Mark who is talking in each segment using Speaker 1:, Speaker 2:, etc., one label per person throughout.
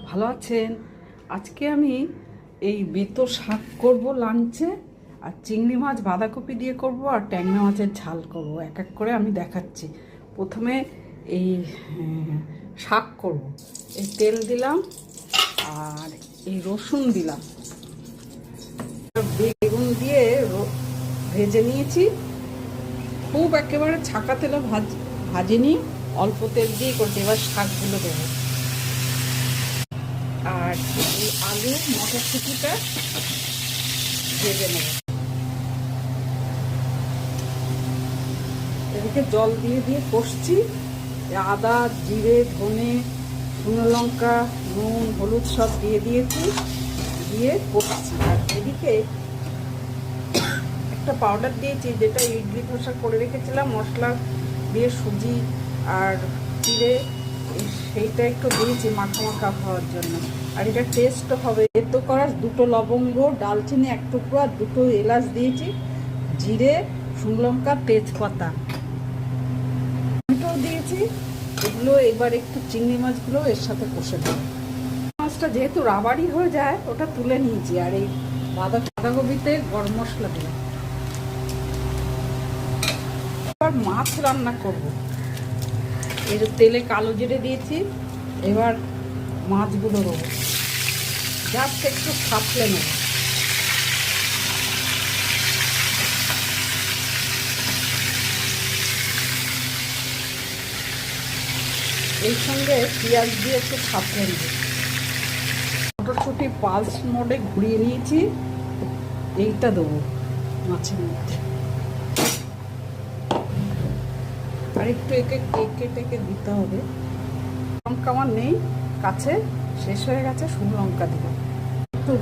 Speaker 1: ভালো আছেন? আজকে আমি এই বেতো শাক করব লাঞ্চে, আর চিংড়ি মাছ বাঁধাকপি দিয়ে করব, আর ট্যাংরা মাছের ঝাল করব। এক এক করে আমি দেখাচ্ছি। প্রথমে এই শাক করব। এই তেল দিলাম আর এই রসুন দিলাম, বেগুন দিয়ে ভেজে নিয়েছি। খুব একেবারে ছাকা তেলে ভাজিনি, অল্প তেল দিয়ে করছি। এবার শাকগুলো দেবো, আর এই আলু মটরশুঁটিটা ভেজে নেব। এদিকে জল দিয়ে দিয়ে কষছি। আদা, জিরে, ধনে, শুকনো লঙ্কা, নুন, হলুদ সব দিয়ে দিয়েছি, দিয়ে কষছি। আর এদিকে একটা পাউডার দিয়েছি, যেটা ইডলি ধোসা করে রেখেছিলাম মশলা দিয়ে, সুজি আর চিড়ে, সেইটা একটু দিয়েছি মাখা মাখা হওয়ার জন্য। আর এটা টেস্ট হবে। এতো করার দুটো লবঙ্গ, ডালচিনি এক টুকরো, আর দুটো এলাচ দিয়েছি, জিরে, শুকনো লঙ্কা, তেজপাতা এটাও দিয়েছি। এগুলো এবার একটু চিংড়ি মাছগুলো এর সাথে কষে দেবো। মাছটা যেহেতু রাবারি হয়ে যায়, ওটা তুলে নিয়েছি। আর এই বাঁধাকপিতে গরম মশলা দিলাম। এবার মাছ রান্না করব। এই যে তেলে কালো জিরে দিয়েছি, এবার মাছগুলো দেবো, জাস্ট একটু ফাটলে নেব। এই সঙ্গে পেঁয়াজ দিয়ে একটু ফাটলে নেব। মটরশুঁটি পালস মোডে ঘুরিয়ে নিয়েছি, এইটা দেবো মাছের মধ্যে। আর একটু একে টেকে দিতে হবে। লঙ্কা আমার নেই কাছে, শেষ হয়ে গেছে, শুকনো লঙ্কা দিলাম। একটু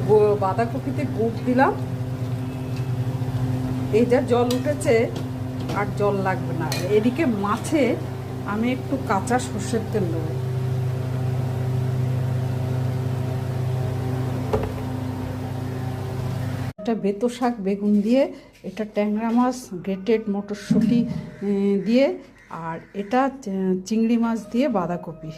Speaker 1: বাঁধাকপিতে গুড় দিলাম। এই যা জল উঠেছে, আর জল লাগবে না। এদিকে মাছে আমি একটু কাঁচা সর্ষের তেল দেবো। এটা বেতো শাক বেগুন দিয়ে, এটা ট্যাংরা মাছ গ্রেটেড মটরশুঁটি দিয়ে, আর এটা চিংড়ি মাছ দিয়ে বাঁধাকপি।